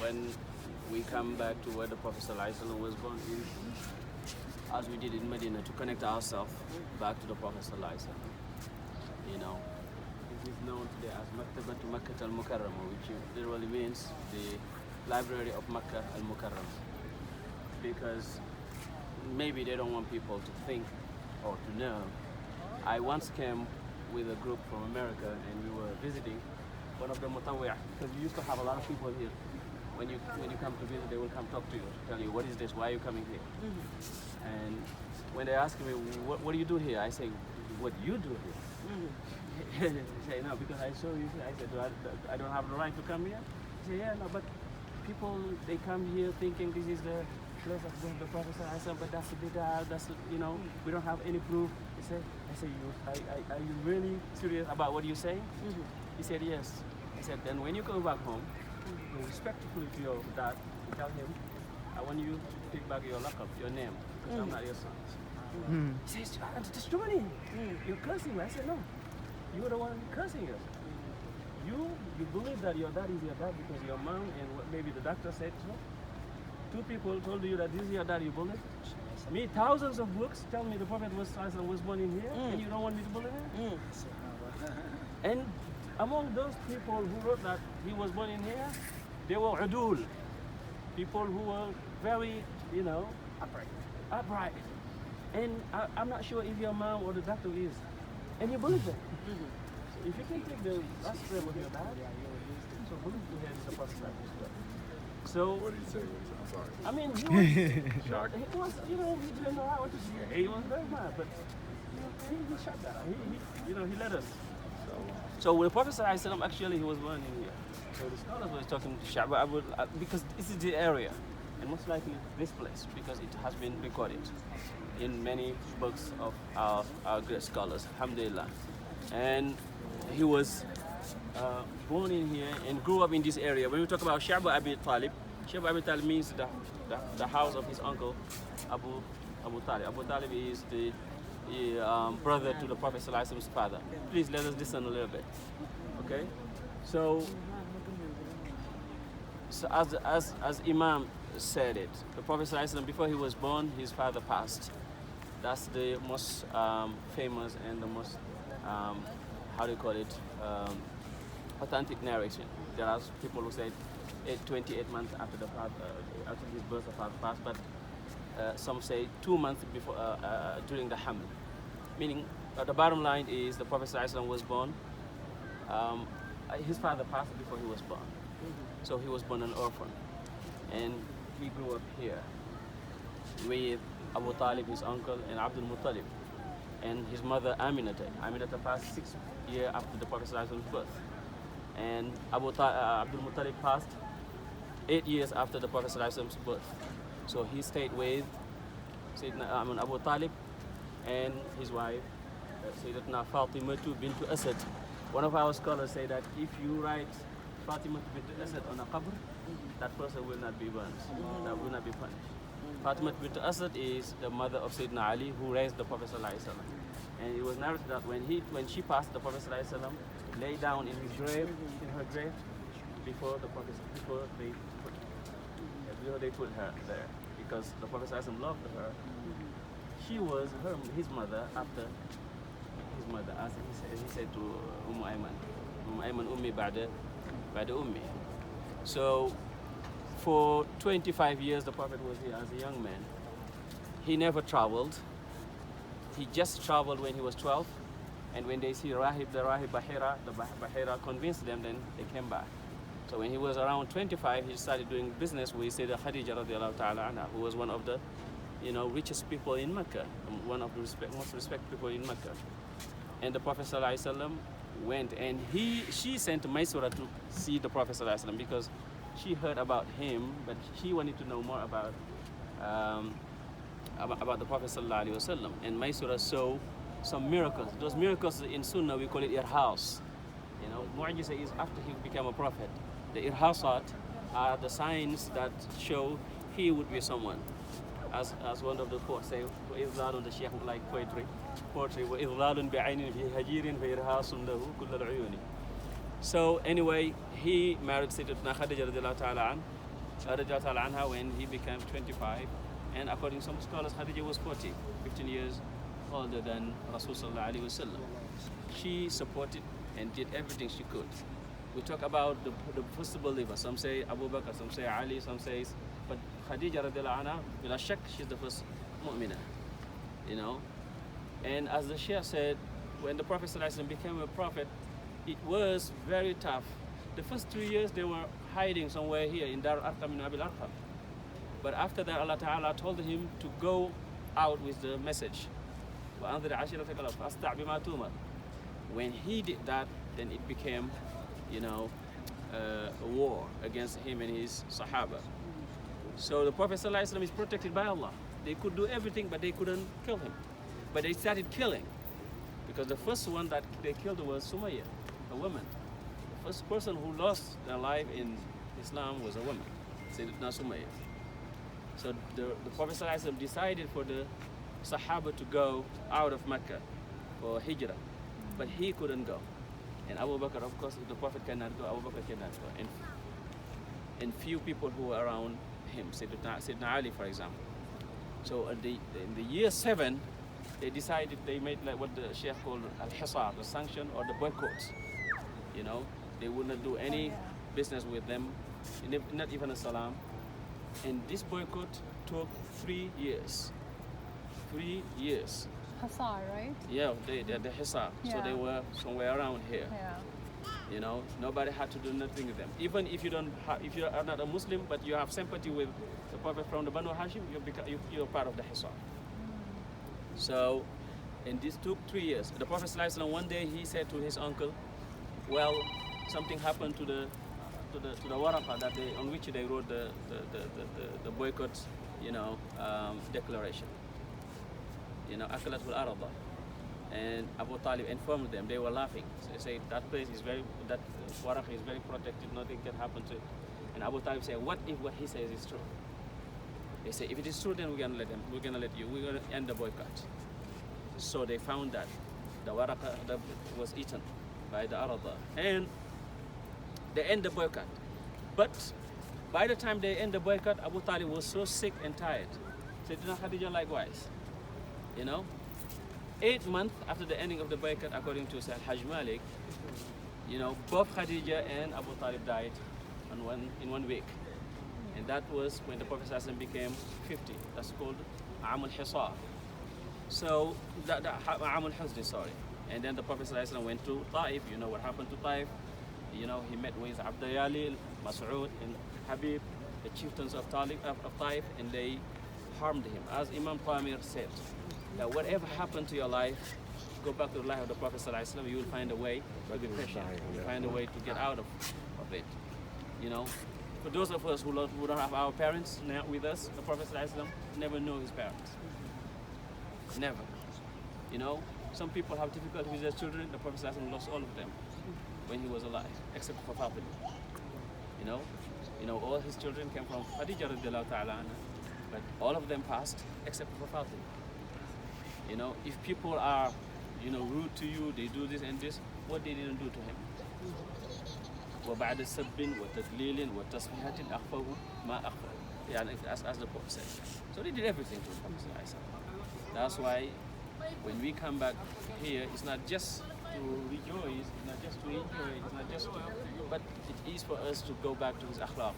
when we come back to where the Prophet ﷺ was born, as we did in Medina, to connect ourselves back to the Prophet ﷺ. You know, it is known today as Maktabatu Makkah al-Mukarramah, which literally means the library of Makkah al-Mukarramah, because maybe they don't want people to think or to know. I once came with a group from America and we were visiting one of the mutawwi', because we used to have a lot of people here. When you come to visit, they will come talk to you, tell you, what is this, why are you coming here? And when they ask me, what do you do here? I say, what do you do here? They say, no, because I saw you here. I said, I don't have the right to come here? They say, yeah, no, but people, they come here thinking this is the place of the Prophet, but that's a bid'ah, you know, we don't have any proof. I say, are you really serious about what you're saying? He said, yes. I said, then when you go back home, respectfully to your dad, tell him, I want you to take back your laqab, your name, because I'm not your son. He says, that's too many. You're cursing me. I said, no, you're the one cursing us. You believe that your dad is your dad because your mom and maybe the doctor said so. Two people told you that this is your dad, you believe? Me, thousands of books tell me the Prophet was born in here, and you don't want me to believe it? And among those people who wrote that he was born in here, they were udul, people who were very, you know, upright. And I'm not sure if your mom or the doctor is, and you believe it. So if you can take the last name of your dad, so believe you had the Prophet. So what did he say? I'm sorry. I mean, he was, you know, he didn't know how to say. He was very mad, but he shut that. He let us. So the Prophet ﷺ, actually, he was born in here. So the scholars were talking to Sha'ba because this is the area, and most likely this place, because it has been recorded in many books of our great scholars, alhamdulillah. And he was born in here and grew up in this area. When we talk about Sha'ba Abi Talib means the house of his uncle, Abu Talib. Abu Talib is the brother to the Prophet ﷺ's father. Please let us listen a little bit. Okay? So as Imam said it, the Prophet ﷺ, before he was born, his father passed. That's the most famous and the most, authentic narration. There are people who say 28 months after the father, after his birth, the father passed, but some say 2 months before, during the Haml. Meaning, the bottom line is the Prophet ﷺ was born. His father passed before he was born, so he was born an orphan, and he grew up here with Abu Talib, his uncle, and Abdul Muttalib, and his mother Aminata. Aminata passed 6 years after the Prophet ﷺ's birth, and Abdul Muttalib passed 8 years after the Prophet ﷺ's birth. So he stayed with Abu Talib and his wife, Sayyidatuna Fatima bint Asad. One of our scholars say that if you write Fatima bint Asad on a qabr, that person will not be burned, that will not be punished. Fatima bint Asad is the mother of Sayyidina Ali, who raised the Prophet ﷺ. And it was narrated that when she passed, the Prophet ﷺ lay down in her grave before they put her there, because the Prophet ﷺ loved her. She was his mother after his mother, as he said to Ayman, Ummi ba'da Ummi. So for 25 years the Prophet was here as a young man. He never traveled. He just traveled when he was 12, and when they see the Rahib Bahira convinced them, then they came back. So when he was around 25, he started doing business with Sayyidah Khadija radiallahu ta'ala anha, who was one of the richest people in Makkah, one of the most respected people in Makkah. And the Prophet ﷺ went, and she sent Maysura to see the Prophet ﷺ because she heard about him, but she wanted to know more about the Prophet ﷺ. And Maysura saw some miracles. Those miracles in Sunnah, we call it irhas. Mu'jiza is after he became a prophet. The irhasat are the signs that show he would be someone. As one of the poets say, وَإِذْلَالٌ, the Shaykh like poetry, وَإِذْلَالٌ بِعَيْنٍ فِي هَجِيرٍ فَإِرْهَاسٌ لَهُ كُلَّ الْعُيُونِ. So anyway, he married Sayyidatuna Khadija radiallahu ta'ala an. radiallahu ta'ala anha, when he became 25. And according to some scholars, Khadija was 40, 15 years older than Rasul sallallahu alaihi wasallam. She supported and did everything she could. We talk about the first believer. Some say Abu Bakr, some say Ali, some say, but Khadija radiallahu anha, bila shak, she's the first mu'minah, you know. And as the Sheikh said, when the Prophet sallallahu alaihi wasallam became a prophet, it was very tough. The first 3 years they were hiding somewhere here in Dar al-Arqam in Abil Arqam. But after that, Allah Ta'ala told him to go out with the message. When he did that, then it became, you know, a war against him and his Sahaba. So the Prophet ﷺ is protected by Allah. They could do everything, but they couldn't kill him. But they started killing, because the first one that they killed was Sumayyah, a woman. The first person who lost their life in Islam was a woman, Sayyidatuna Sumayyah. So the Prophet ﷺ decided for the Sahaba to go out of Makkah for Hijrah, but he couldn't go. And Abu Bakr, of course, if the Prophet cannot go, Abu Bakr cannot go. And few people who were around him, Sayyidina Ali, for example. So in the year 7, they decided, they made like what the Sheikh called al-hisar, the sanction or the boycotts. You know, they would not do any business with them, not even a salam. And this boycott took 3 years. 3 years. Hasar, right? Yeah, the Hisar. Yeah. So they were somewhere around here. Yeah. You know, nobody had to do nothing with them. Even if you if you are not a Muslim, but you have sympathy with the Prophet from the Banu Hashim, you're part of the Hisar. So, and this took 3 years. The Prophet ﷺ, one day he said to his uncle, well, something happened to the waraqah that on which they wrote the boycott, you know, declaration. You know, Akalatul Arada. And Abu Talib informed them. They were laughing. So they say that waraqah is very protected. Nothing can happen to it. And Abu Talib said, what if what he says is true? They say, if it is true, then we're gonna let you. We're gonna end the boycott. So they found that the waraqah was eaten by the Arada, and they end the boycott. But by the time they end the boycott, Abu Talib was so sick and tired. Sayyidina Khadija likewise. You know, 8 months after the ending of the boycott, according to Hajj Malik, you know, both Khadija and Abu Talib died in one week. And that was when the Prophet ﷺ became 50. That's called Am al-Hisar. So, Am al-Huzn, sorry. And then the Prophet ﷺ went to Taif. You know what happened to Taif. You know, he met with Abdayalil, Mas'ud, and Habib, the chieftains of Taif, and they harmed him. As Imam Mouhamed said, that whatever happened to your life, go back to the life of the Prophet ﷺ, you will find a way to be patient. You will find a way to get out of it. You know, for those of us who don't have our parents now with us, the Prophet ﷺ never knew his parents. Never. You know, some people have difficulty with their children. The Prophet ﷺ lost all of them when he was alive, except for Fatima. You know, all his children came from Khadija radiallahu ta'ala anha, but all of them passed except for Fatima. You know, if people are, you know, rude to you, they do this and this, what they didn't do to him. وَبَعْدَ سَبٍّ وَتَدْلِيلٍ وَتَصْفِيحَةٍ أَخْفَهُ مَا أَخْفَهُ, as the Pope said. So they did everything to the Prophet. That's why when we come back here, it's not just to rejoice, it's not just to enjoy, it's not just to, but it is for us to go back to his akhlaq,